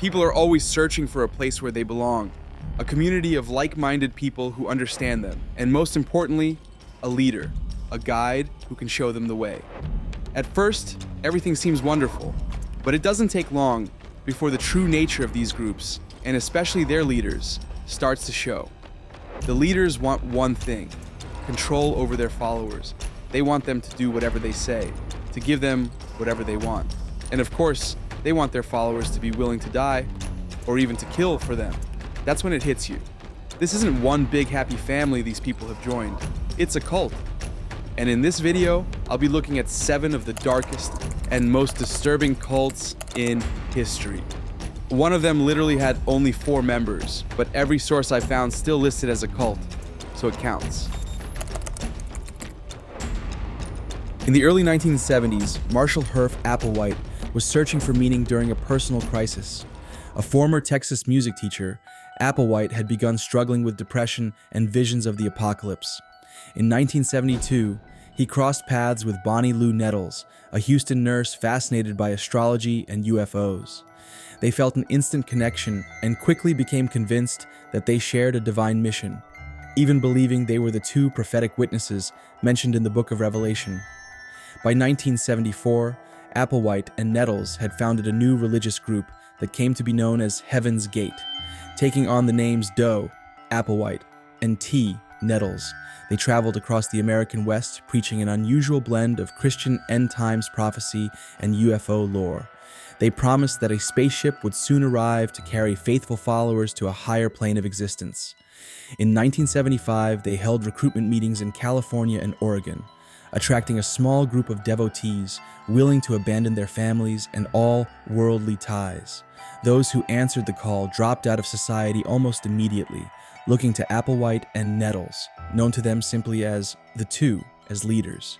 People are always searching for a place where they belong, a community of like-minded people who understand them, and most importantly, a leader, a guide who can show them the way. At first, everything seems wonderful, but it doesn't take long before the true nature of these groups, and especially their leaders, starts to show. The leaders want one thing: control over their followers. They want them to do whatever they say, to give them whatever they want. And of course, they want their followers to be willing to die, or even to kill for them. That's when it hits you. This isn't one big happy family these people have joined. It's a cult. And in this video, I'll be looking at 7 of the darkest and most disturbing cults in history. One of them literally had only 4 members, but every source I found still listed as a cult, so it counts. In the early 1970s, Marshall Herff Applewhite was searching for meaning during a personal crisis. A former Texas music teacher, Applewhite had begun struggling with depression and visions of the apocalypse. In 1972, he crossed paths with Bonnie Lou Nettles, a Houston nurse fascinated by astrology and UFOs. They felt an instant connection and quickly became convinced that they shared a divine mission, even believing they were the 2 prophetic witnesses mentioned in the Book of Revelation. By 1974, Applewhite and Nettles had founded a new religious group that came to be known as Heaven's Gate, taking on the names Doe, Applewhite, and T, Nettles. They traveled across the American West, preaching an unusual blend of Christian end-times prophecy and UFO lore. They promised that a spaceship would soon arrive to carry faithful followers to a higher plane of existence. In 1975, they held recruitment meetings in California and Oregon, attracting a small group of devotees willing to abandon their families and all worldly ties. Those who answered the call dropped out of society almost immediately, looking to Applewhite and Nettles, known to them simply as the 2, as leaders.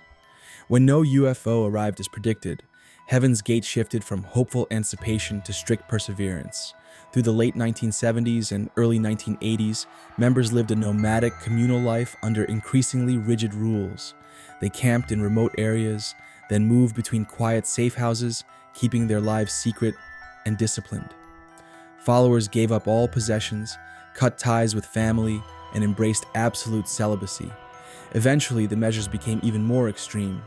When no UFO arrived as predicted, Heaven's Gate shifted from hopeful anticipation to strict perseverance. Through the late 1970s and early 1980s, members lived a nomadic communal life under increasingly rigid rules. They camped in remote areas, then moved between quiet safe houses, keeping their lives secret and disciplined. Followers gave up all possessions, cut ties with family, and embraced absolute celibacy. Eventually, the measures became even more extreme.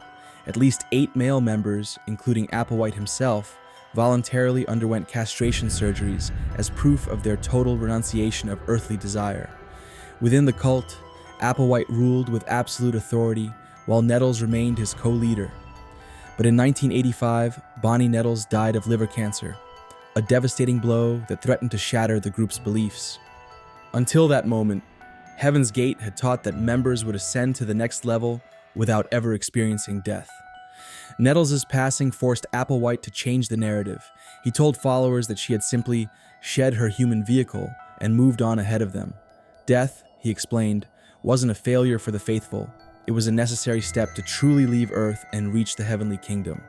At least 8 male members, including Applewhite himself, voluntarily underwent castration surgeries as proof of their total renunciation of earthly desire. Within the cult, Applewhite ruled with absolute authority, while Nettles remained his co-leader. But in 1985, Bonnie Nettles died of liver cancer, a devastating blow that threatened to shatter the group's beliefs. Until that moment, Heaven's Gate had taught that members would ascend to the next level without ever experiencing death. Nettles' passing forced Applewhite to change the narrative. He told followers that she had simply shed her human vehicle and moved on ahead of them. Death, he explained, wasn't a failure for the faithful. It was a necessary step to truly leave Earth and reach the heavenly kingdom.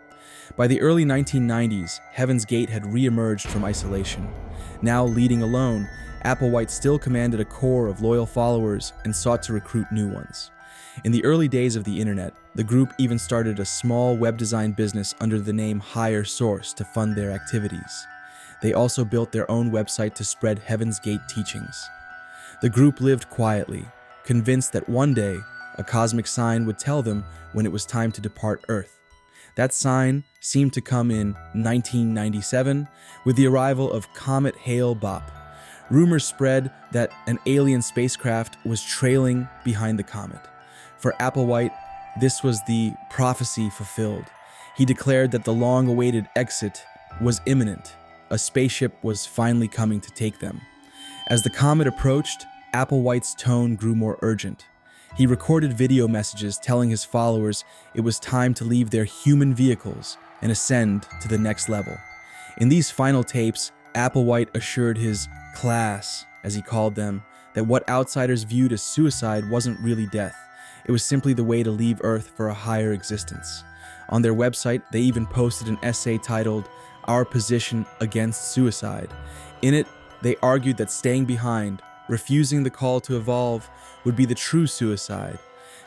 By the early 1990s, Heaven's Gate had re-emerged from isolation. Now leading alone, Applewhite still commanded a core of loyal followers and sought to recruit new ones. In the early days of the internet, the group even started a small web design business under the name Higher Source to fund their activities. They also built their own website to spread Heaven's Gate teachings. The group lived quietly, convinced that one day, a cosmic sign would tell them when it was time to depart Earth. That sign seemed to come in 1997 with the arrival of Comet Hale-Bopp. Rumors spread that an alien spacecraft was trailing behind the comet. For Applewhite, this was the prophecy fulfilled. He declared that the long-awaited exit was imminent. A spaceship was finally coming to take them. As the comet approached, Applewhite's tone grew more urgent. He recorded video messages telling his followers it was time to leave their human vehicles and ascend to the next level. In these final tapes, Applewhite assured his class, as he called them, that what outsiders viewed as suicide wasn't really death. It was simply the way to leave Earth for a higher existence. On their website, they even posted an essay titled, "Our Position Against Suicide." In it, they argued that staying behind, refusing the call to evolve, would be the true suicide.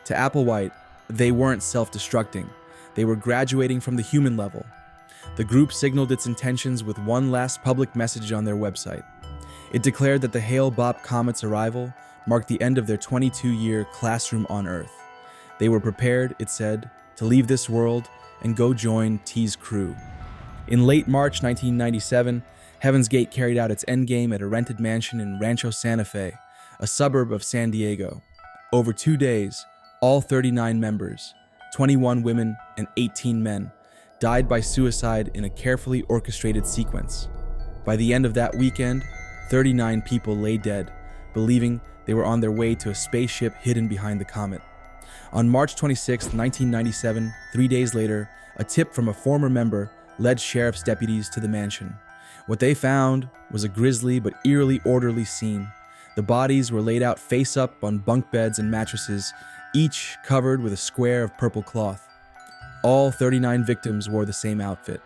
To Applewhite, they weren't self-destructing. They were graduating from the human level. the group signaled its intentions with one last public message on their website. It declared that the Hale-Bopp comet's arrival marked the end of their 22-year classroom on Earth. They were prepared, it said, to leave this world and go join T's crew. In late March 1997, Heaven's Gate carried out its endgame at a rented mansion in Rancho Santa Fe, a suburb of San Diego. Over 2 days, all 39 members, 21 women and 18 men, died by suicide in a carefully orchestrated sequence. By the end of that weekend, 39 people lay dead, believing they were on their way to a spaceship hidden behind the comet. On March 26, 1997, 3 days later, a tip from a former member led sheriff's deputies to the mansion. What they found was a grisly but eerily orderly scene. The bodies were laid out face up on bunk beds and mattresses, each covered with a square of purple cloth. All 39 victims wore the same outfit: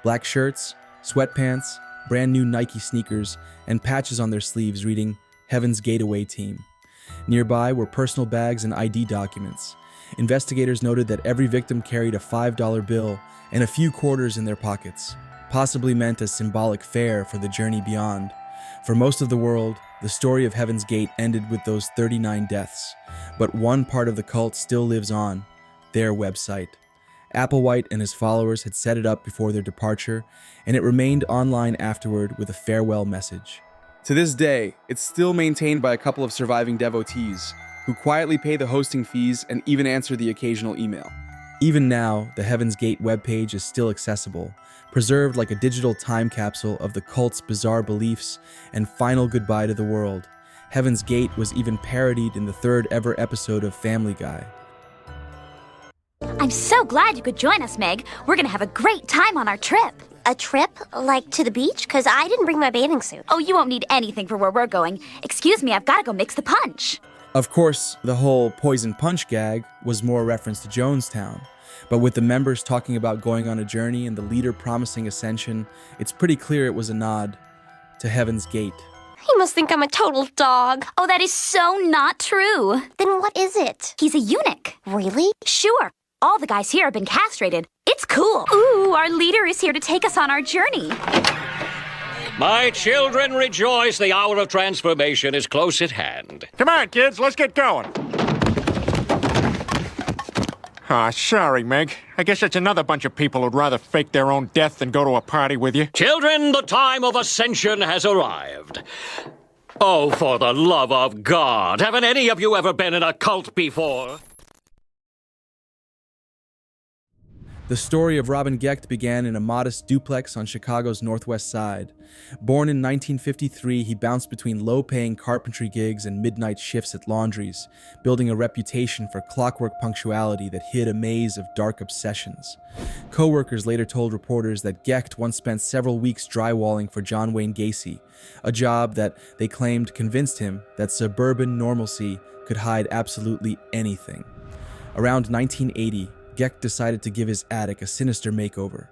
black shirts, sweatpants, brand new Nike sneakers, and patches on their sleeves reading Heaven's Gateway Team. Nearby were personal bags and ID documents. Investigators noted that every victim carried a $5 bill and a few quarters in their pockets, possibly meant as symbolic fare for the journey beyond. For most of the world, the story of Heaven's Gate ended with those 39 deaths. But one part of the cult still lives on: their website. Applewhite and his followers had set it up before their departure, and it remained online afterward with a farewell message. To this day, it's still maintained by a couple of surviving devotees, who quietly pay the hosting fees and even answer the occasional email. Even now, the Heaven's Gate webpage is still accessible, preserved like a digital time capsule of the cult's bizarre beliefs and final goodbye to the world. Heaven's Gate was even parodied in the 3rd ever episode of Family Guy. I'm so glad you could join us, Meg. We're gonna have a great time on our trip. A trip? Like to the beach? Because I didn't bring my bathing suit. Oh, you won't need anything for where we're going. Excuse me, I've gotta go mix the punch. Of course, the whole poison punch gag was more a reference to Jonestown. But with the members talking about going on a journey and the leader promising ascension, it's pretty clear it was a nod to Heaven's Gate. He must think I'm a total dog. Oh, that is so not true. Then what is it? He's a eunuch. Really? Sure. All the guys here have been castrated. It's cool. Ooh, our leader is here to take us on our journey. My children, rejoice. The hour of transformation is close at hand. Come on, kids, let's get going. Sorry, Meg. I guess it's another bunch of people who'd rather fake their own death than go to a party with you. Children, the time of ascension has arrived. Oh, for the love of God, haven't any of you ever been in a cult before? The story of Robin Gecht began in a modest duplex on Chicago's northwest side. Born in 1953, he bounced between low-paying carpentry gigs and midnight shifts at laundries, building a reputation for clockwork punctuality that hid a maze of dark obsessions. Co-workers later told reporters that Gecht once spent several weeks drywalling for John Wayne Gacy, a job that they claimed convinced him that suburban normalcy could hide absolutely anything. Around 1980, Gecht decided to give his attic a sinister makeover.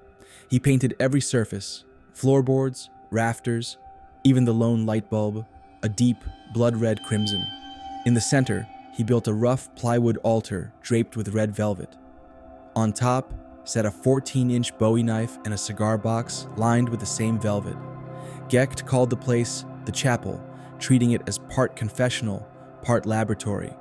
He painted every surface, floorboards, rafters, even the lone light bulb, a deep, blood-red crimson. In the center, he built a rough plywood altar draped with red velvet. On top, sat a 14-inch Bowie knife and a cigar box lined with the same velvet. Gecht called the place the chapel, treating it as part confessional, part laboratory.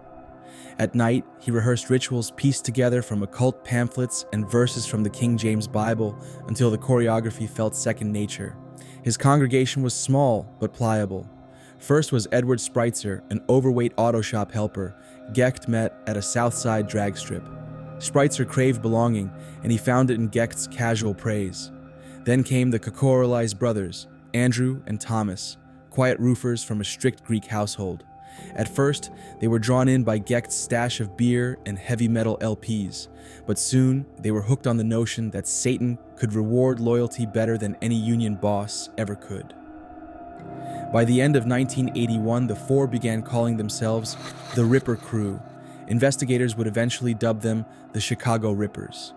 At night, he rehearsed rituals pieced together from occult pamphlets and verses from the King James Bible until the choreography felt second nature. His congregation was small but pliable. First was Edward Spreitzer, an overweight auto shop helper Gecht met at a South Side drag strip. Spreitzer craved belonging, and he found it in Gecht's casual praise. Then came the Kokorolais brothers, Andrew and Thomas, quiet roofers from a strict Greek household. At first, they were drawn in by Gecht's stash of beer and heavy metal LPs, but soon they were hooked on the notion that Satan could reward loyalty better than any union boss ever could. By the end of 1981, the four began calling themselves the Ripper Crew. Investigators would eventually dub them the Chicago Rippers.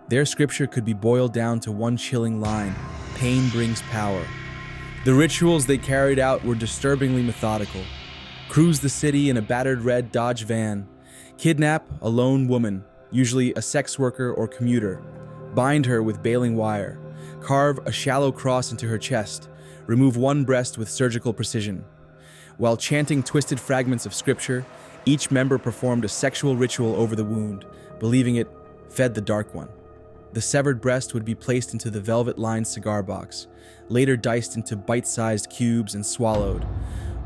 Their scripture could be boiled down to one chilling line: pain brings power. The rituals they carried out were disturbingly methodical. Cruise the city in a battered red Dodge van, kidnap a lone woman, usually a sex worker or commuter, bind her with baling wire, carve a shallow cross into her chest, remove one breast with surgical precision. While chanting twisted fragments of scripture, each member performed a sexual ritual over the wound, believing it fed the Dark One. The severed breast would be placed into the velvet-lined cigar box, later diced into bite-sized cubes and swallowed,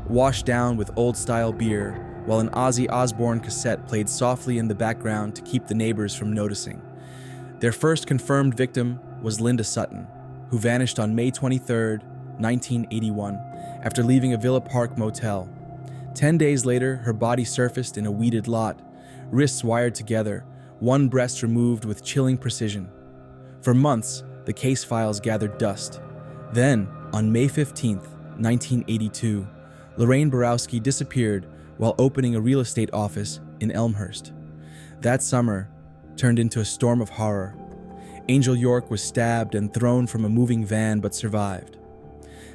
washed down with old-style beer, while an Ozzy Osbourne cassette played softly in the background to keep the neighbors from noticing. Their first confirmed victim was Linda Sutton, who vanished on May 23, 1981, after leaving a Villa Park motel. 10 days later, her body surfaced in a weeded lot, wrists wired together, one breast removed with chilling precision. For months, the case files gathered dust. Then, on May 15, 1982, Lorraine Borowski disappeared while opening a real estate office in Elmhurst. That summer turned into a storm of horror. Angel York was stabbed and thrown from a moving van but survived.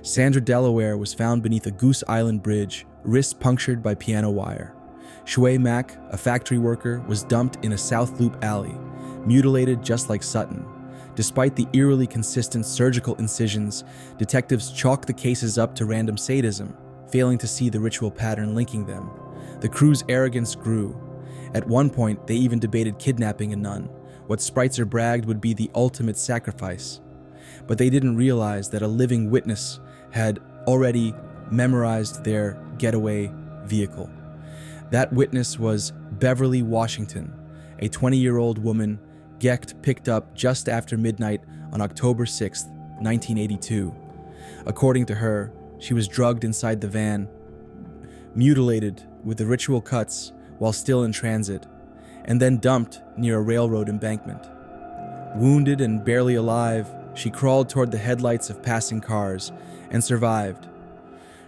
Sandra Delaware was found beneath a Goose Island bridge, wrists punctured by piano wire. Shui Mack, a factory worker, was dumped in a South Loop alley, mutilated just like Sutton. Despite the eerily consistent surgical incisions, detectives chalked the cases up to random sadism, failing to see the ritual pattern linking them. The crew's arrogance grew. At one point, they even debated kidnapping a nun, what Spritzer bragged would be the ultimate sacrifice. But they didn't realize that a living witness had already memorized their getaway vehicle. That witness was Beverly Washington, a 20-year-old woman Gecht picked up just after midnight on October 6, 1982. According to her, she was drugged inside the van, mutilated with the ritual cuts while still in transit, and then dumped near a railroad embankment. Wounded and barely alive, she crawled toward the headlights of passing cars and survived.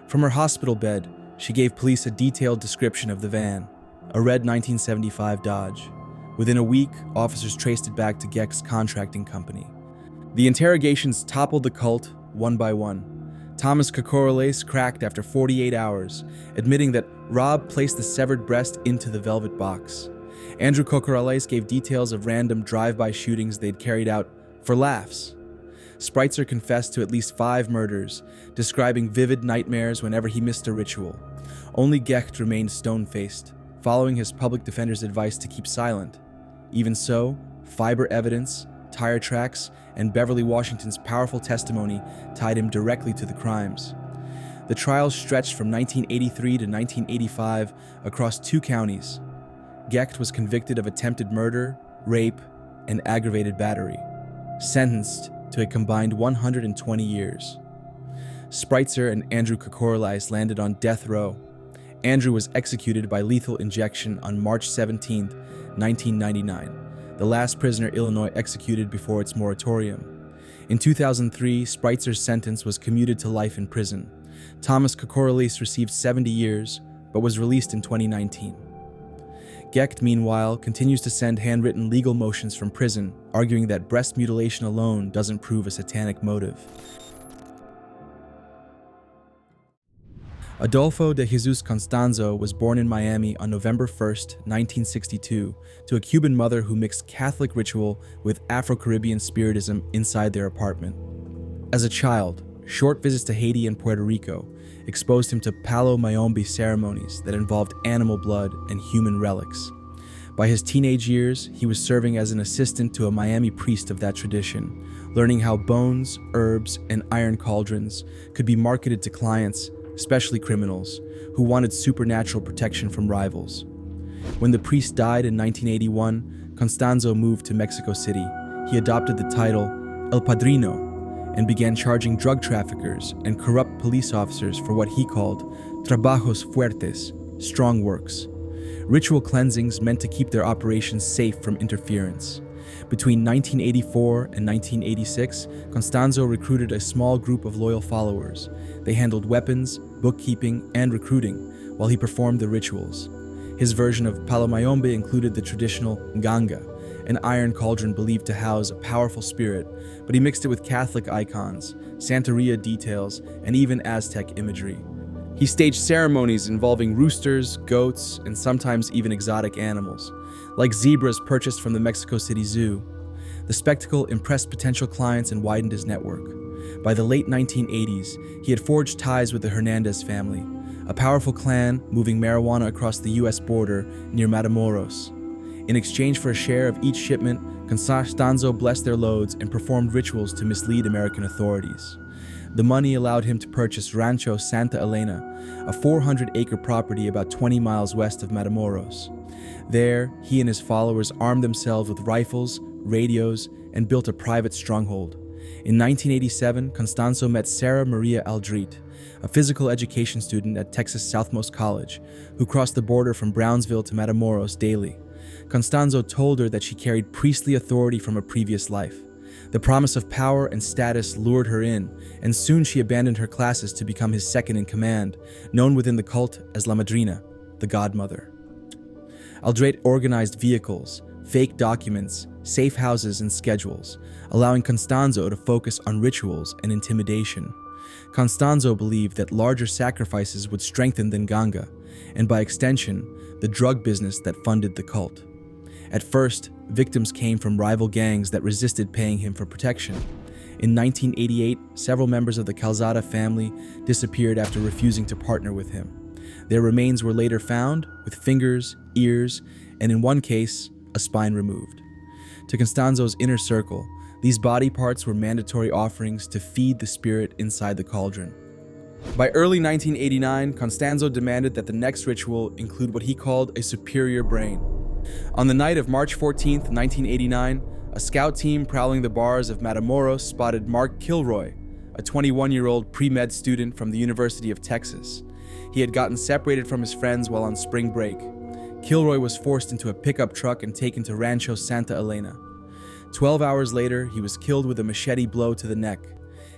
From her hospital bed, she gave police a detailed description of the van, a red 1975 Dodge. Within a week, officers traced it back to Gecht's contracting company. The interrogations toppled the cult one by one. Thomas Kokorolais cracked after 48 hours, admitting that Rob placed the severed breast into the velvet box. Andrew Kokorolais gave details of random drive-by shootings they'd carried out for laughs. Spritzer confessed to at least 5 murders, describing vivid nightmares whenever he missed a ritual. Only Gecht remained stone-faced, following his public defender's advice to keep silent. Even so, fiber evidence, tire tracks, and Beverly Washington's powerful testimony tied him directly to the crimes. The trial stretched from 1983 to 1985 across 2 counties. Gecht was convicted of attempted murder, rape, and aggravated battery, sentenced to a combined 120 years. Spritzer and Andrew Kokorolais landed on death row. Andrew was executed by lethal injection on March 17, 1999, the last prisoner Illinois executed before its moratorium. In 2003, Spritzer's sentence was commuted to life in prison. Thomas Kokorolais received 70 years, but was released in 2019. Gecht, meanwhile, continues to send handwritten legal motions from prison, arguing that breast mutilation alone doesn't prove a satanic motive. Adolfo de Jesus Constanzo was born in Miami on November 1, 1962, to a Cuban mother who mixed Catholic ritual with Afro-Caribbean spiritism inside their apartment. As a child, short visits to Haiti and Puerto Rico exposed him to Palo Mayombe ceremonies that involved animal blood and human relics. By his teenage years, he was serving as an assistant to a Miami priest of that tradition, learning how bones, herbs, and iron cauldrons could be marketed to clients, especially criminals, who wanted supernatural protection from rivals. When the priest died in 1981, Constanzo moved to Mexico City. He adopted the title El Padrino and began charging drug traffickers and corrupt police officers for what he called trabajos fuertes, strong works. Ritual cleansings meant to keep their operations safe from interference. Between 1984 and 1986, Constanzo recruited a small group of loyal followers. They handled weapons, bookkeeping, and recruiting while he performed the rituals. His version of Palo Mayombe included the traditional nganga, an iron cauldron believed to house a powerful spirit, but he mixed it with Catholic icons, Santeria details, and even Aztec imagery. He staged ceremonies involving roosters, goats, and sometimes even exotic animals, like zebras purchased from the Mexico City Zoo. The spectacle impressed potential clients and widened his network. By the late 1980s, he had forged ties with the Hernandez family, a powerful clan moving marijuana across the U.S. border near Matamoros. In exchange for a share of each shipment, Constanzo blessed their loads and performed rituals to mislead American authorities. The money allowed him to purchase Rancho Santa Elena, a 400-acre property about 20 miles west of Matamoros. There, he and his followers armed themselves with rifles, radios, and built a private stronghold. In 1987, Constanzo met Sarah Maria Aldrete, a physical education student at Texas Southmost College, who crossed the border from Brownsville to Matamoros daily. Constanzo told her that she carried priestly authority from a previous life. The promise of power and status lured her in, and soon she abandoned her classes to become his second-in-command, known within the cult as La Madrina, the godmother. Aldrete organized vehicles, fake documents, safe houses, and schedules, allowing Constanzo to focus on rituals and intimidation. Constanzo believed that larger sacrifices would strengthen the Nganga, and by extension, the drug business that funded the cult. At first, victims came from rival gangs that resisted paying him for protection. In 1988, several members of the Calzada family disappeared after refusing to partner with him. Their remains were later found, with fingers, ears, and in one case, a spine removed. To Constanzo's inner circle, these body parts were mandatory offerings to feed the spirit inside the cauldron. By early 1989, Constanzo demanded that the next ritual include what he called a superior brain. On the night of March 14, 1989, a scout team prowling the bars of Matamoros spotted Mark Kilroy, a 21-year-old pre-med student from the University of Texas. He had gotten separated from his friends while on spring break. Kilroy was forced into a pickup truck and taken to Rancho Santa Elena. 12 hours later, he was killed with a machete blow to the neck.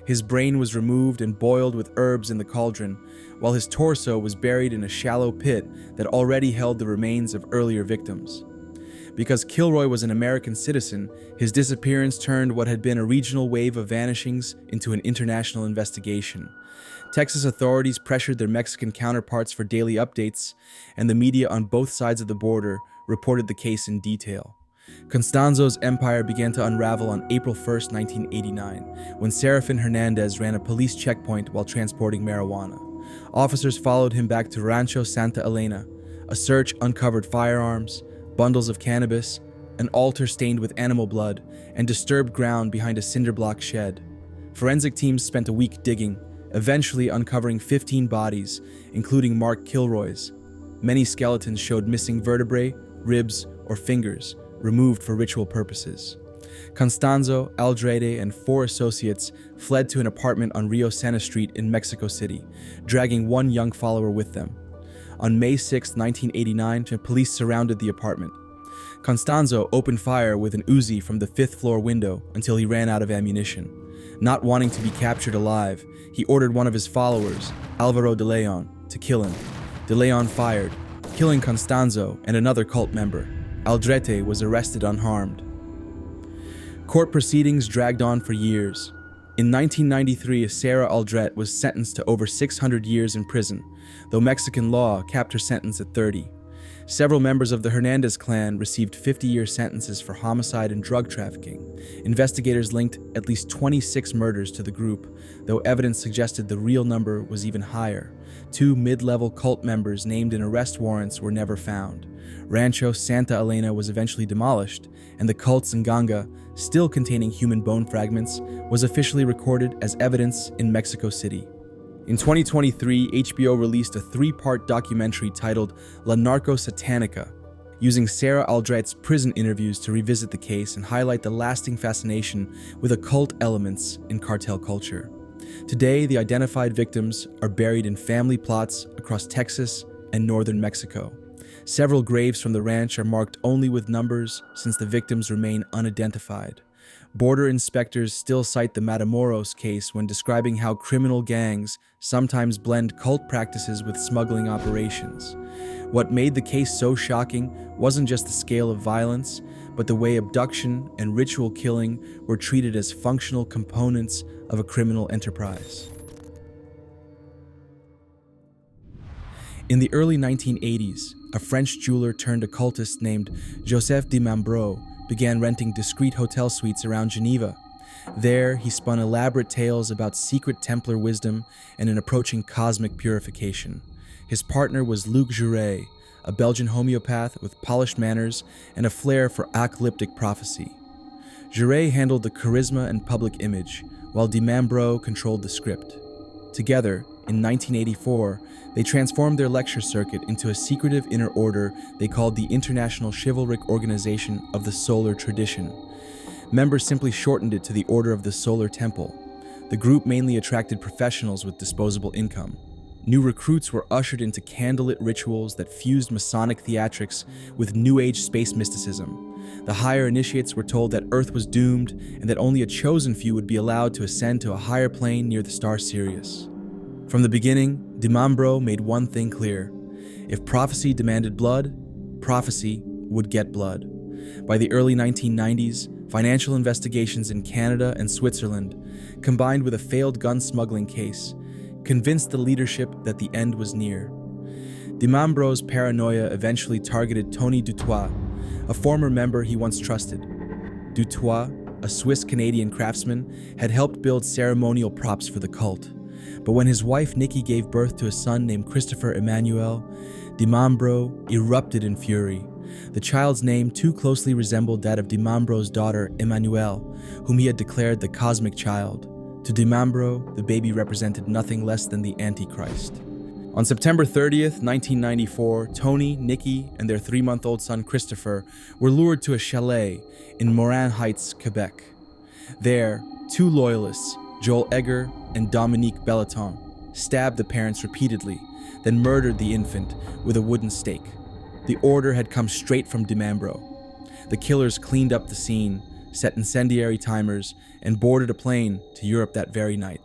His brain was removed and boiled with herbs in the cauldron, while his torso was buried in a shallow pit that already held the remains of earlier victims. Because Kilroy was an American citizen, his disappearance turned what had been a regional wave of vanishings into an international investigation. Texas authorities pressured their Mexican counterparts for daily updates, and the media on both sides of the border reported the case in detail. Constanzo's empire began to unravel on April 1, 1989, when Serafin Hernandez ran a police checkpoint while transporting marijuana. Officers followed him back to Rancho Santa Elena. A search uncovered firearms, bundles of cannabis, an altar stained with animal blood, and disturbed ground behind a cinder block shed. Forensic teams spent a week digging, eventually uncovering 15 bodies, including Mark Kilroy's. Many skeletons showed missing vertebrae, ribs, or fingers, removed for ritual purposes. Constanzo, Aldrete, and 4 associates fled to an apartment on Rio Sena Street in Mexico City, dragging one young follower with them. On May 6, 1989, police surrounded the apartment. Constanzo opened fire with an Uzi from the 5th floor window until he ran out of ammunition. Not wanting to be captured alive, he ordered one of his followers, Alvaro de Leon, to kill him. De Leon fired, killing Constanzo and another cult member. Aldrete was arrested unharmed. Court proceedings dragged on for years. In 1993, Sarah Aldrete was sentenced to over 600 years in prison, though Mexican law capped her sentence at 30. Several members of the Hernandez clan received 50-year sentences for homicide and drug trafficking. Investigators linked at least 26 murders to the group, though evidence suggested the real number was even higher. 2 mid-level cult members named in arrest warrants were never found. Rancho Santa Elena was eventually demolished, and the cult's Nganga, still containing human bone fragments, was officially recorded as evidence in Mexico City. In 2023, HBO released a 3-part documentary titled La Narco Satanica, using Sarah Aldrete's prison interviews to revisit the case and highlight the lasting fascination with occult elements in cartel culture. Today, the identified victims are buried in family plots across Texas and northern Mexico. Several graves from the ranch are marked only with numbers since the victims remain unidentified. Border inspectors still cite the Matamoros case when describing how criminal gangs sometimes blend cult practices with smuggling operations. What made the case so shocking wasn't just the scale of violence, but the way abduction and ritual killing were treated as functional components of a criminal enterprise. In the early 1980s, a French jeweler turned occultist named Joseph de Mambreau began renting discreet hotel suites around Geneva. There, he spun elaborate tales about secret Templar wisdom and an approaching cosmic purification. His partner was Luc Jouret, a Belgian homeopath with polished manners and a flair for apocalyptic prophecy. Jouret handled the charisma and public image, while de Mambro controlled the script. Together, in 1984, they transformed their lecture circuit into a secretive inner order they called the International Chivalric Organization of the Solar Tradition. Members simply shortened it to the Order of the Solar Temple. The group mainly attracted professionals with disposable income. New recruits were ushered into candlelit rituals that fused Masonic theatrics with New Age space mysticism. The higher initiates were told that Earth was doomed and that only a chosen few would be allowed to ascend to a higher plane near the star Sirius. From the beginning, de Mambro made one thing clear. If prophecy demanded blood, prophecy would get blood. By the early 1990s, financial investigations in Canada and Switzerland, combined with a failed gun smuggling case, convinced the leadership that the end was near. De Mambro's paranoia eventually targeted Tony Dutoit, a former member he once trusted. Dutoit, a Swiss-Canadian craftsman, had helped build ceremonial props for the cult. But when his wife Nikki gave birth to a son named Christopher Emmanuel, de Mambro erupted in fury. The child's name too closely resembled that of de Mambro's daughter, Emmanuelle, whom he had declared the cosmic child. To de Mambro, the baby represented nothing less than the Antichrist. On September 30th, 1994, Tony, Nikki, and their 3-month-old son Christopher were lured to a chalet in Morin Heights, Quebec. There, 2 loyalists, Joel Egger and Dominique Belleton, stabbed the parents repeatedly, then murdered the infant with a wooden stake. The order had come straight from de Mambro. The killers cleaned up the scene, set incendiary timers, and boarded a plane to Europe that very night.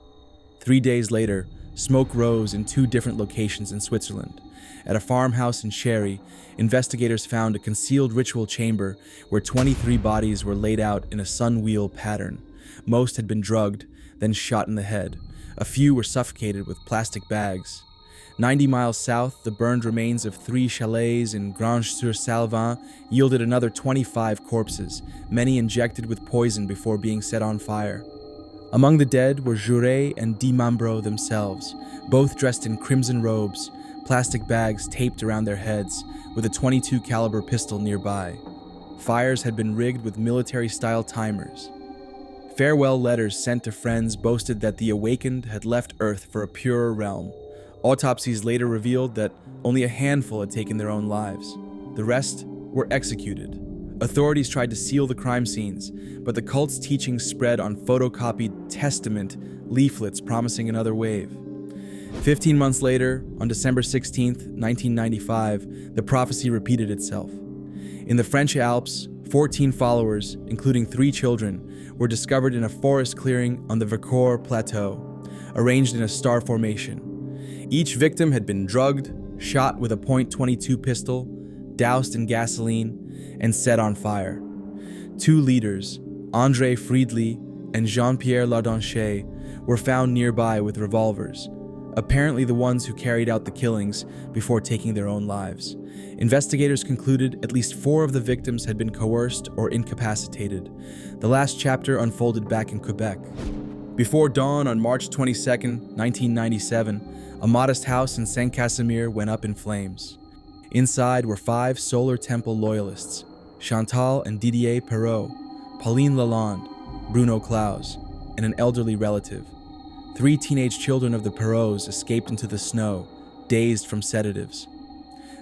3 days later, smoke rose in 2 different locations in Switzerland. At a farmhouse in Sherry, investigators found a concealed ritual chamber where 23 bodies were laid out in a sun-wheel pattern. Most had been drugged, then shot in the head. A few were suffocated with plastic bags. 90 miles south, the burned remains of 3 chalets in Grange-sur-Salvin yielded another 25 corpses, many injected with poison before being set on fire. Among the dead were Jouret and de Mambro themselves, both dressed in crimson robes, plastic bags taped around their heads, with a .22 caliber pistol nearby. Fires had been rigged with military-style timers. Farewell letters sent to friends boasted that the awakened had left Earth for a purer realm. Autopsies later revealed that only a handful had taken their own lives. The rest were executed. Authorities tried to seal the crime scenes, but the cult's teachings spread on photocopied testament leaflets promising another wave. 15 months later, on December 16, 1995, the prophecy repeated itself. In the French Alps, 14 followers, including 3 children, were discovered in a forest clearing on the Vercors Plateau, arranged in a star formation. Each victim had been drugged, shot with a .22 pistol, doused in gasoline, and set on fire. 2 leaders, André Friedli and Jean-Pierre Lardonche, were found nearby with revolvers, apparently the ones who carried out the killings before taking their own lives. Investigators concluded at least 4 of the victims had been coerced or incapacitated. The last chapter unfolded back in Quebec. Before dawn on March 22, 1997, a modest house in Saint-Casimir went up in flames. Inside were 5 Solar Temple loyalists, Chantal and Didier Perrault, Pauline Lalonde, Bruno Claus, and an elderly relative. 3 teenage children of the Perraults escaped into the snow, dazed from sedatives.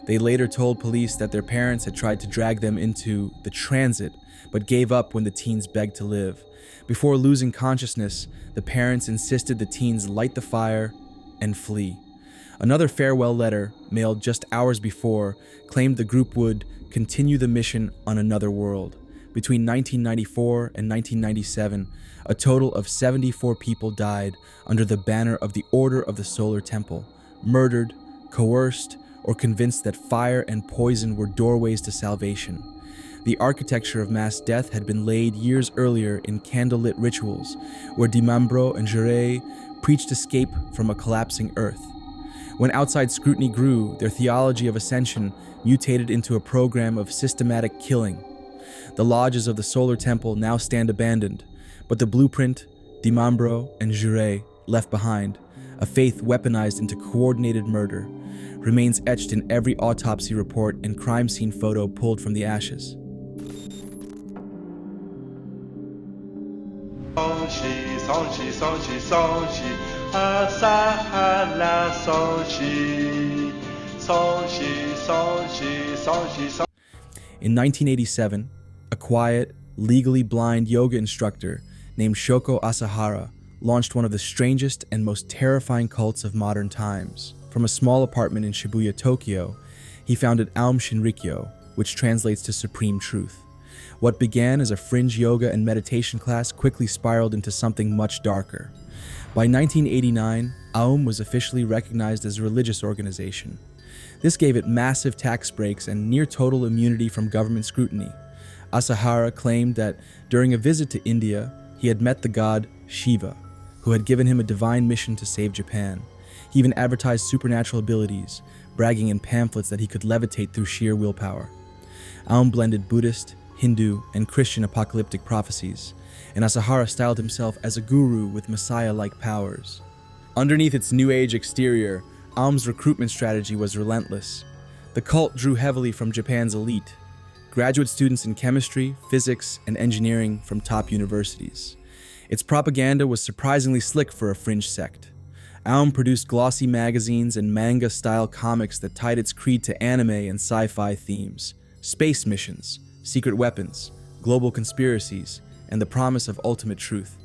They later told police that their parents had tried to drag them into the transit, but gave up when the teens begged to live. Before losing consciousness, the parents insisted the teens light the fire and flee. Another farewell letter, mailed just hours before, claimed the group would continue the mission on another world. Between 1994 and 1997, a total of 74 people died under the banner of the Order of the Solar Temple, murdered, coerced, or convinced that fire and poison were doorways to salvation. The architecture of mass death had been laid years earlier in candlelit rituals, where de Mambro and Jouret preached escape from a collapsing Earth. When outside scrutiny grew, their theology of ascension mutated into a program of systematic killing. The lodges of the Solar Temple now stand abandoned, but the blueprint, Dimambro and Jure left behind, a faith weaponized into coordinated murder, remains etched in every autopsy report and crime scene photo pulled from the ashes. In 1987, a quiet, legally blind yoga instructor named Shoko Asahara launched one of the strangest and most terrifying cults of modern times. From a small apartment in Shibuya, Tokyo, he founded Aum Shinrikyo, which translates to Supreme Truth. What began as a fringe yoga and meditation class quickly spiraled into something much darker. By 1989, Aum was officially recognized as a religious organization. This gave it massive tax breaks and near total immunity from government scrutiny. Asahara claimed that during a visit to India, he had met the god Shiva, who had given him a divine mission to save Japan. He even advertised supernatural abilities, bragging in pamphlets that he could levitate through sheer willpower. Aum blended Buddhist, Hindu, and Christian apocalyptic prophecies, and Asahara styled himself as a guru with messiah-like powers. Underneath its New Age exterior, Aum's recruitment strategy was relentless. The cult drew heavily from Japan's elite, graduate students in chemistry, physics, and engineering from top universities. Its propaganda was surprisingly slick for a fringe sect. Aum produced glossy magazines and manga-style comics that tied its creed to anime and sci-fi themes, space missions, secret weapons, global conspiracies, and the promise of ultimate truth.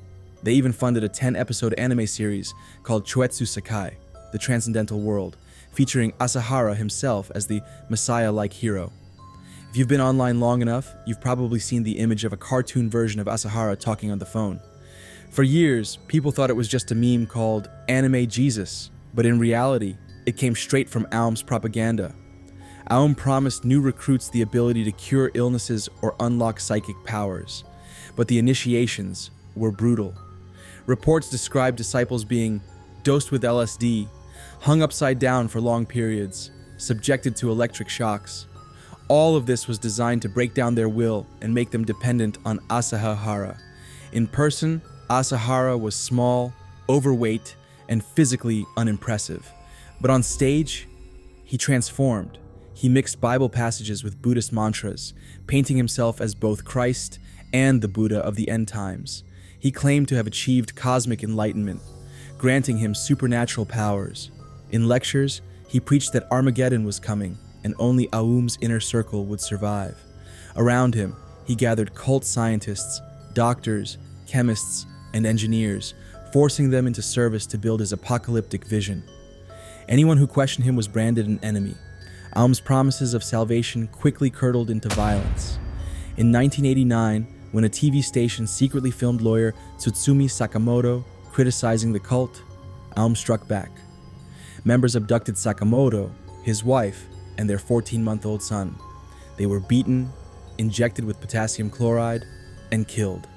They even funded a 10-episode anime series called Choetsu Sakai, The Transcendental World, featuring Asahara himself as the messiah-like hero. If you've been online long enough, you've probably seen the image of a cartoon version of Asahara talking on the phone. For years, people thought it was just a meme called Anime Jesus, but in reality, it came straight from Aum's propaganda. Aum promised new recruits the ability to cure illnesses or unlock psychic powers, but the initiations were brutal. Reports describe disciples being dosed with LSD, hung upside down for long periods, subjected to electric shocks. All of this was designed to break down their will and make them dependent on Asahara. In person, Asahara was small, overweight, and physically unimpressive. But on stage, he transformed. He mixed Bible passages with Buddhist mantras, painting himself as both Christ and the Buddha of the end times. He claimed to have achieved cosmic enlightenment, granting him supernatural powers. In lectures, he preached that Armageddon was coming, and only Aum's inner circle would survive. Around him, he gathered cult scientists, doctors, chemists, and engineers, forcing them into service to build his apocalyptic vision. Anyone who questioned him was branded an enemy. Aum's promises of salvation quickly curdled into violence. In 1989, when a TV station secretly filmed lawyer Tsutsumi Sakamoto criticizing the cult, Aum struck back. Members abducted Sakamoto, his wife, and their 14-month-old son. They were beaten, injected with potassium chloride, and killed.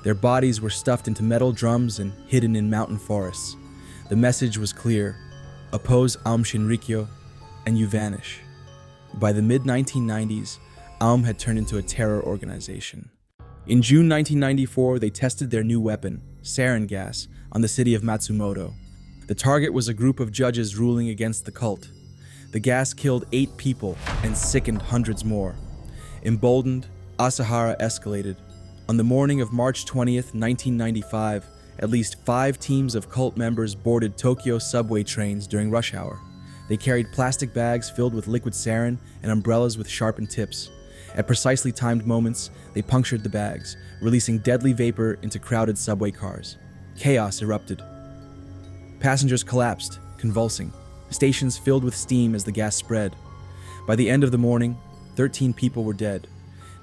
Their bodies were stuffed into metal drums and hidden in mountain forests. The message was clear: oppose Aum Shinrikyo, and you vanish. By the mid-1990s, Aum had turned into a terror organization. In June 1994, they tested their new weapon, sarin gas, on the city of Matsumoto. The target was a group of judges ruling against the cult. The gas killed 8 people and sickened hundreds more. Emboldened, Asahara escalated. On the morning of March 20th, 1995, at least 5 teams of cult members boarded Tokyo subway trains during rush hour. They carried plastic bags filled with liquid sarin and umbrellas with sharpened tips. At precisely timed moments, they punctured the bags, releasing deadly vapor into crowded subway cars. Chaos erupted. Passengers collapsed, convulsing. Stations filled with steam as the gas spread. By the end of the morning, 13 people were dead.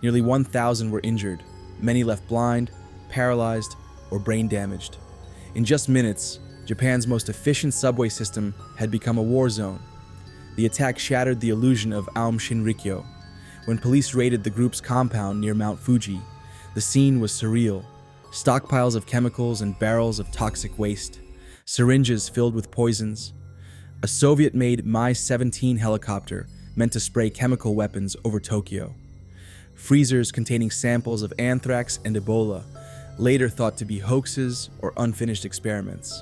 Nearly 1,000 were injured. Many left blind, paralyzed, or brain damaged. In just minutes, Japan's most efficient subway system had become a war zone. The attack shattered the illusion of Aum Shinrikyo. When police raided the group's compound near Mount Fuji, the scene was surreal. Stockpiles of chemicals and barrels of toxic waste. Syringes filled with poisons. A Soviet-made Mi-17 helicopter meant to spray chemical weapons over Tokyo. freezers containing samples of anthrax and Ebola, later thought to be hoaxes or unfinished experiments.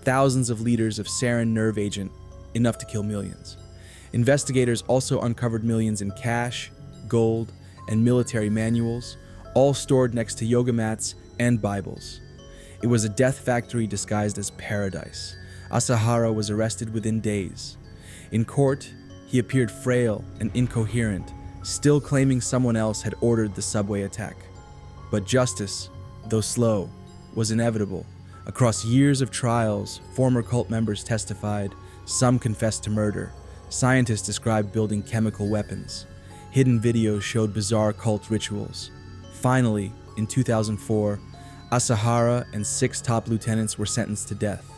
Thousands of liters of sarin nerve agent, enough to kill millions. Investigators also uncovered millions in cash, gold, and military manuals, all stored next to yoga mats and Bibles. It was a death factory disguised as paradise. Asahara was arrested within days. In court, he appeared frail and incoherent, still claiming someone else had ordered the subway attack. But justice, though slow, was inevitable. Across years of trials, former cult members testified, some confessed to murder. Scientists described building chemical weapons. Hidden videos showed bizarre cult rituals. Finally, in 2004, Asahara and 6 top lieutenants were sentenced to death.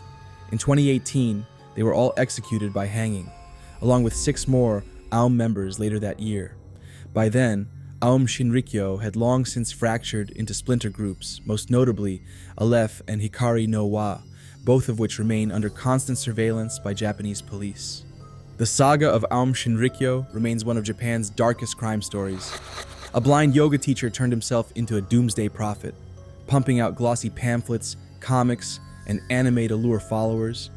In 2018, they were all executed by hanging, along with 6 more Aum members later that year. By then, Aum Shinrikyo had long since fractured into splinter groups, most notably Aleph and Hikari no Wa, both of which remain under constant surveillance by Japanese police. The saga of Aum Shinrikyo remains one of Japan's darkest crime stories. A blind yoga teacher turned himself into a doomsday prophet, pumping out glossy pamphlets, comics, and anime to lure followers,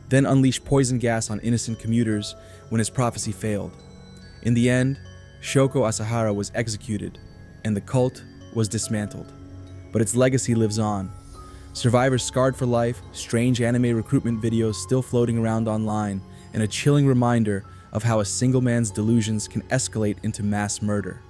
then unleashed poison gas on innocent commuters when his prophecy failed. In the end, Shoko Asahara was executed, and the cult was dismantled. But its legacy lives on. Survivors scarred for life, strange anime recruitment videos still floating around online, and a chilling reminder of how a single man's delusions can escalate into mass murder.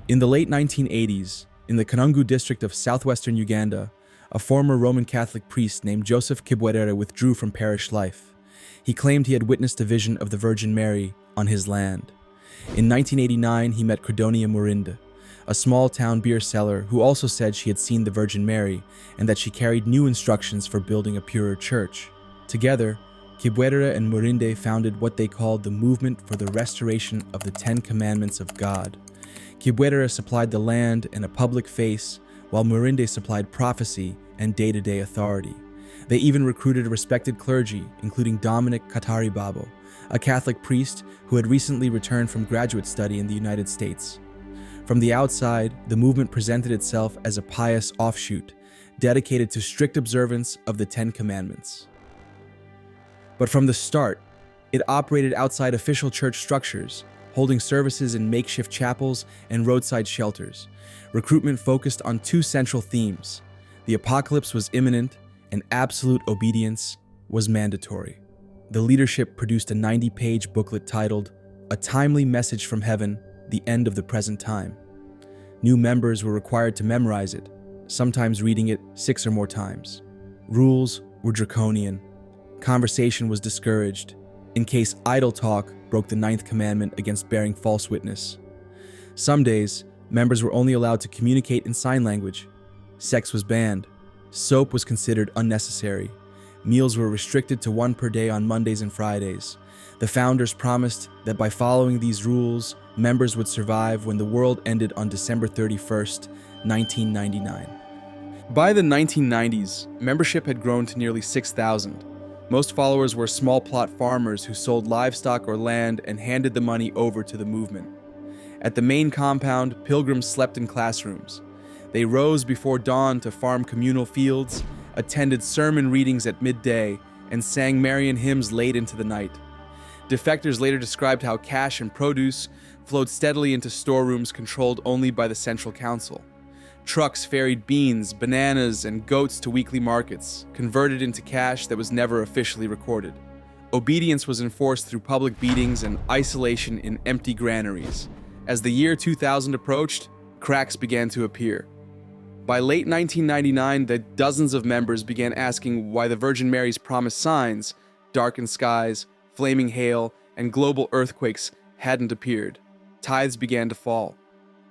In the late 1980s, in the Kanungu district of southwestern Uganda, a former Roman Catholic priest named Joseph Kibwerere withdrew from parish life. He claimed he had witnessed a vision of the Virgin Mary on his land. In 1989, he met Credonia Murinda, a small-town beer seller who also said she had seen the Virgin Mary and that she carried new instructions for building a purer church. Together, Kibwerere and Murinde founded what they called the Movement for the Restoration of the 10 Commandments of God. Kibwerere supplied the land and a public face, while Murinde supplied prophecy and day-to-day authority. They even recruited respected clergy, including Dominic Kataribabo, a Catholic priest who had recently returned from graduate study in the United States. From the outside, the movement presented itself as a pious offshoot, dedicated to strict observance of the 10 Commandments. But from the start, it operated outside official church structures, holding services in makeshift chapels and roadside shelters. Recruitment focused on 2 central themes. The apocalypse was imminent, and absolute obedience was mandatory. The leadership produced a 90-page booklet titled, "A Timely Message from Heaven, the End of the Present Time." New members were required to memorize it, sometimes reading it 6 or more times. Rules were draconian. Conversation was discouraged, in case idle talk broke the 9th commandment against bearing false witness. Some days, members were only allowed to communicate in sign language. Sex was banned. Soap was considered unnecessary. Meals were restricted to 1 per day on Mondays and Fridays. The founders promised that by following these rules, members would survive when the world ended on December 31st, 1999. By the 1990s, membership had grown to nearly 6,000. Most followers were small plot farmers who sold livestock or land and handed the money over to the movement. At the main compound, pilgrims slept in classrooms. They rose before dawn to farm communal fields, attended sermon readings at midday, and sang Marian hymns late into the night. Defectors later described how cash and produce flowed steadily into storerooms controlled only by the Central Council. Trucks ferried beans, bananas, and goats to weekly markets, converted into cash that was never officially recorded. Obedience was enforced through public beatings and isolation in empty granaries. As the year 2000 approached, cracks began to appear. By late 1999, the dozens of members began asking why the Virgin Mary's promised signs, darkened skies, flaming hail, and global earthquakes hadn't appeared. Tithes began to fall.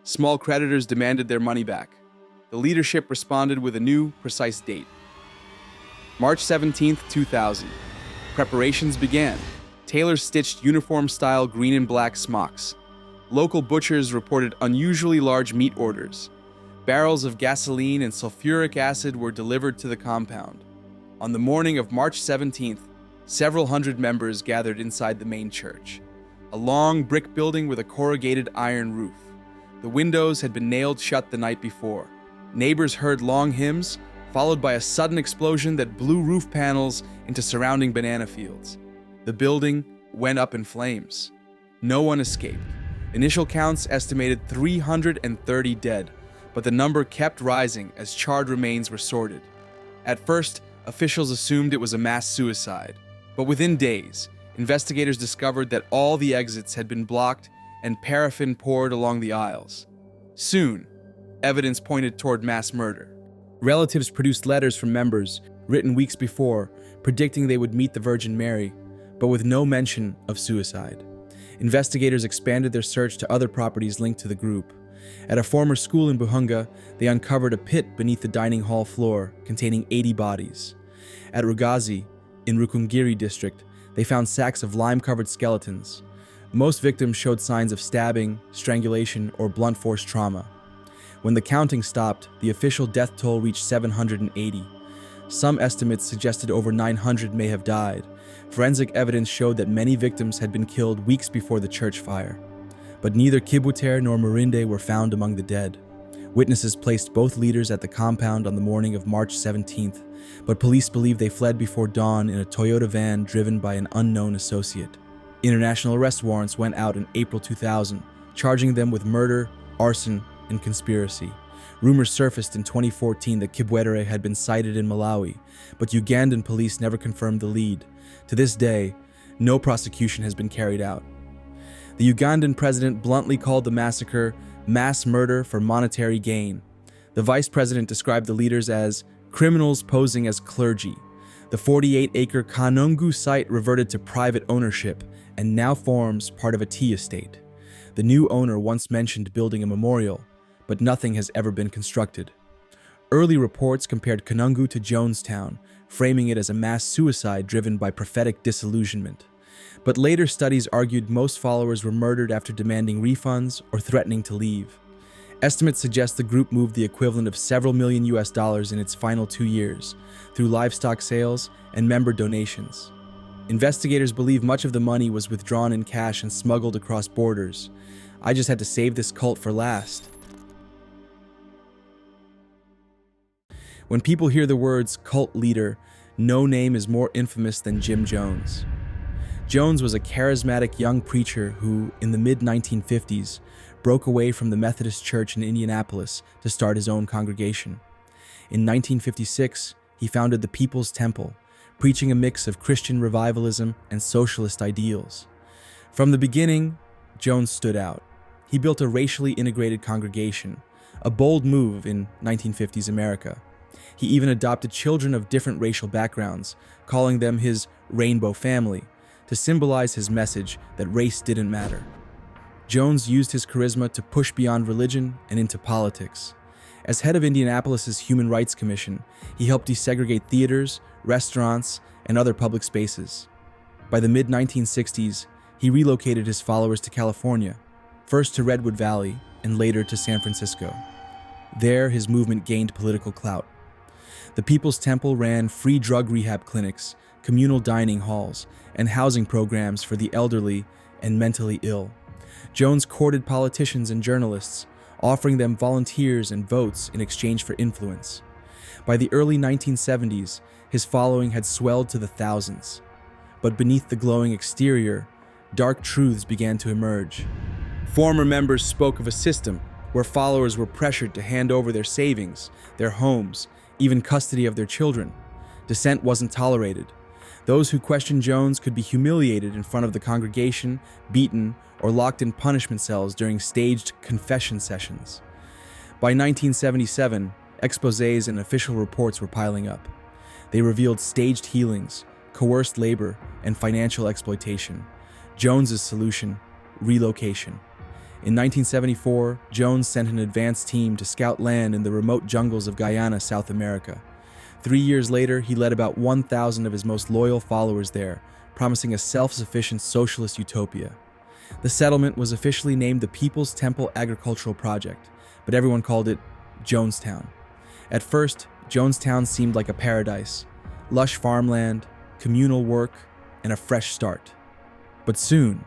Small creditors demanded their money back. The leadership responded with a new, precise date. March 17, 2000. Preparations began. Tailors stitched uniform-style green and black smocks. Local butchers reported unusually large meat orders. Barrels of gasoline and sulfuric acid were delivered to the compound. On the morning of March 17th, Several hundred members gathered inside the main church, a long brick building with a corrugated iron roof. The windows had been nailed shut the night before. Neighbors heard long hymns, followed by a sudden explosion that blew roof panels into surrounding banana fields. The building went up in flames. No one escaped. Initial counts estimated 330 dead, but the number kept rising as charred remains were sorted. At first, officials assumed it was a mass suicide, but within days, investigators discovered that all the exits had been blocked and paraffin poured along the aisles. Soon, evidence pointed toward mass murder. Relatives produced letters from members, written weeks before, predicting they would meet the Virgin Mary, but with no mention of suicide. Investigators expanded their search to other properties linked to the group. At a former school in Buhunga, they uncovered a pit beneath the dining hall floor containing 80 bodies. At Rugazi, in Rukungiri district, they found sacks of lime-covered skeletons. Most victims showed signs of stabbing, strangulation, or blunt force trauma. When the counting stopped, the official death toll reached 780. Some estimates suggested over 900 may have died. Forensic evidence showed that many victims had been killed weeks before the church fire. But neither Kibuter nor Murinde were found among the dead. Witnesses placed both leaders at the compound on the morning of March 17th, but police believe they fled before dawn in a Toyota van driven by an unknown associate. International arrest warrants went out in April 2000, charging them with murder, arson, and conspiracy. Rumors surfaced in 2014 that Kibwetere had been sighted in Malawi, but Ugandan police never confirmed the lead. To this day, no prosecution has been carried out. The Ugandan president bluntly called the massacre mass murder for monetary gain. The vice president described the leaders as criminals posing as clergy. The 48-acre Kanungu site reverted to private ownership and now forms part of a tea estate. The new owner once mentioned building a memorial, but nothing has ever been constructed. Early reports compared Kanungu to Jonestown, framing it as a mass suicide driven by prophetic disillusionment. But later studies argued most followers were murdered after demanding refunds or threatening to leave. Estimates suggest the group moved the equivalent of several million US in its final 2 years, through livestock sales and member donations. Investigators believe much of the money was withdrawn in cash and smuggled across borders. I just had to save this cult for last. When people hear the words cult leader, no name is more infamous than Jim Jones. Jones was a charismatic young preacher who, in the mid-1950s, broke away from the Methodist Church in Indianapolis to start his own congregation. In 1956, he founded the People's Temple, preaching a mix of Christian revivalism and socialist ideals. From the beginning, Jones stood out. He built a racially integrated congregation, a bold move in 1950s America. He even adopted children of different racial backgrounds, calling them his rainbow family, to symbolize his message that race didn't matter. Jones used his charisma to push beyond religion and into politics. As head of Indianapolis's Human Rights Commission, he helped desegregate theaters, restaurants, and other public spaces. By the mid-1960s, he relocated his followers to California, first to Redwood Valley and later to San Francisco. There, his movement gained political clout. The People's Temple ran free drug rehab clinics, communal dining halls, and housing programs for the elderly and mentally ill. Jones courted politicians and journalists, offering them volunteers and votes in exchange for influence. By the early 1970s, his following had swelled to the thousands. But beneath the glowing exterior, dark truths began to emerge. Former members spoke of a system where followers were pressured to hand over their savings, their homes, even custody of their children. Dissent wasn't tolerated. Those who questioned Jones could be humiliated in front of the congregation, beaten, or locked in punishment cells during staged confession sessions. By 1977, exposés and official reports were piling up. They revealed staged healings, coerced labor, and financial exploitation. Jones's solution: relocation. In 1974, Jones sent an advance team to scout land in the remote jungles of Guyana, South America. 3 years later, he led about 1,000 of his most loyal followers there, promising a self-sufficient socialist utopia. The settlement was officially named the People's Temple Agricultural Project, but everyone called it Jonestown. At first, Jonestown seemed like a paradise: lush farmland, communal work, and a fresh start. But soon,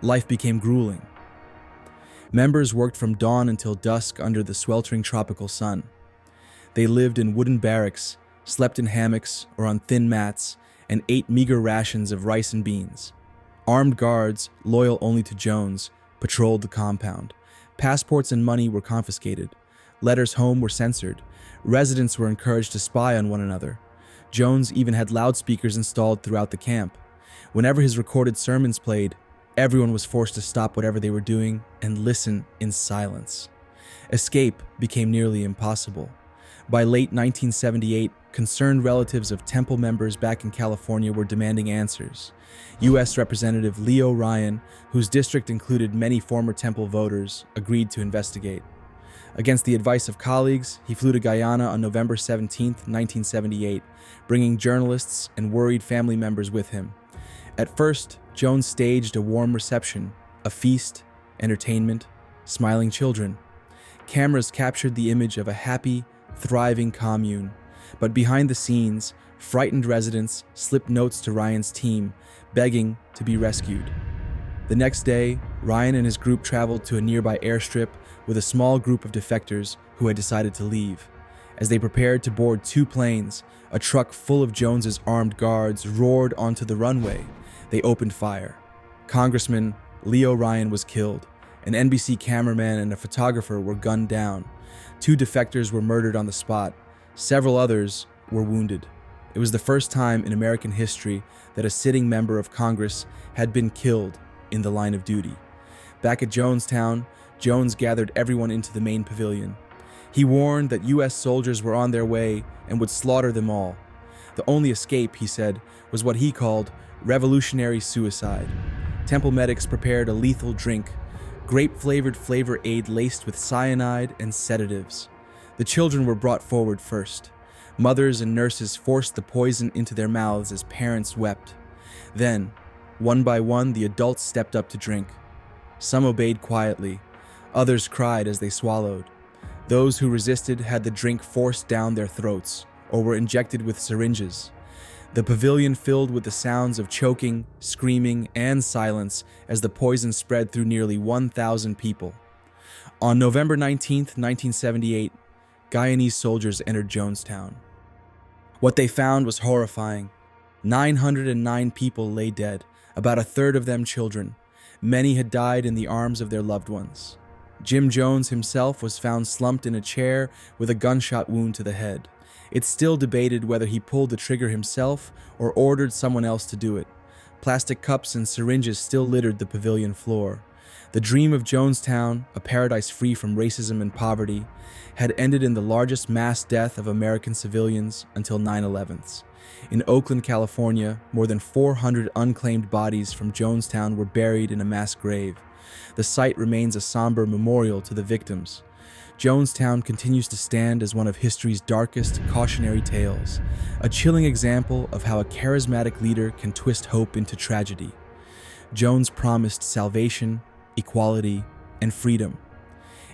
life became grueling. Members worked from dawn until dusk under the sweltering tropical sun. They lived in wooden barracks, slept in hammocks or on thin mats, and ate meager rations of rice and beans. Armed guards, loyal only to Jones, patrolled the compound. Passports and money were confiscated. Letters home were censored. Residents were encouraged to spy on one another. Jones even had loudspeakers installed throughout the camp. Whenever his recorded sermons played, everyone was forced to stop whatever they were doing and listen in silence. Escape became nearly impossible. By late 1978, concerned relatives of Temple members back in California were demanding answers. U.S. Representative Leo Ryan, whose district included many former Temple voters, agreed to investigate. Against the advice of colleagues, he flew to Guyana on November 17, 1978, bringing journalists and worried family members with him. At first, Jones staged a warm reception, a feast, entertainment, smiling children. Cameras captured the image of a happy, thriving commune, but behind the scenes, frightened residents slipped notes to Ryan's team, begging to be rescued. The next day, Ryan and his group traveled to a nearby airstrip with a small group of defectors who had decided to leave. As they prepared to board 2 planes, a truck full of Jones's armed guards roared onto the runway. They opened fire. Congressman Leo Ryan was killed. An NBC cameraman and a photographer were gunned down. 2 defectors were murdered on the spot. Several others were wounded. It was the first time in American history that a sitting member of Congress had been killed in the line of duty. Back at Jonestown, Jones gathered everyone into the main pavilion. He warned that U.S. soldiers were on their way and would slaughter them all. The only escape, he said, was what he called revolutionary suicide. Temple medics prepared a lethal drink, grape-flavored flavor aid laced with cyanide and sedatives. The children were brought forward first. Mothers and nurses forced the poison into their mouths as parents wept. Then, one by one, the adults stepped up to drink. Some obeyed quietly. Others cried as they swallowed. Those who resisted had the drink forced down their throats or were injected with syringes. The pavilion filled with the sounds of choking, screaming, and silence as the poison spread through nearly 1,000 people. On November 19, 1978, Guyanese soldiers entered Jonestown. What they found was horrifying. 909 people lay dead, about a third of them children. Many had died in the arms of their loved ones. Jim Jones himself was found slumped in a chair with a gunshot wound to the head. It's still debated whether he pulled the trigger himself or ordered someone else to do it. Plastic cups and syringes still littered the pavilion floor. The dream of Jonestown, a paradise free from racism and poverty, had ended in the largest mass death of American civilians until 9/11. In Oakland, California, more than 400 unclaimed bodies from Jonestown were buried in a mass grave. The site remains a somber memorial to the victims. Jonestown continues to stand as one of history's darkest cautionary tales, a chilling example of how a charismatic leader can twist hope into tragedy. Jones promised salvation, equality, and freedom.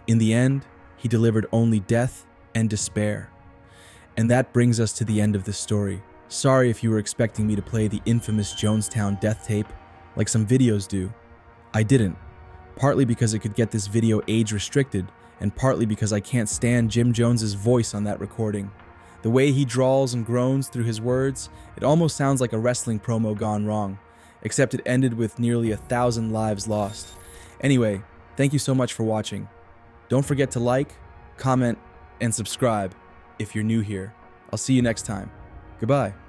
In the end, he delivered only death and despair. And that brings us to the end of this story. Sorry if you were expecting me to play the infamous Jonestown death tape, like some videos do. I didn't, partly because it could get this video age restricted, and partly because I can't stand Jim Jones's voice on that recording. The way he drawls and groans through his words, it almost sounds like a wrestling promo gone wrong, except it ended with nearly 1,000 lives lost. Anyway, thank you so much for watching. Don't forget to like, comment, and subscribe if you're new here. I'll see you next time. Goodbye.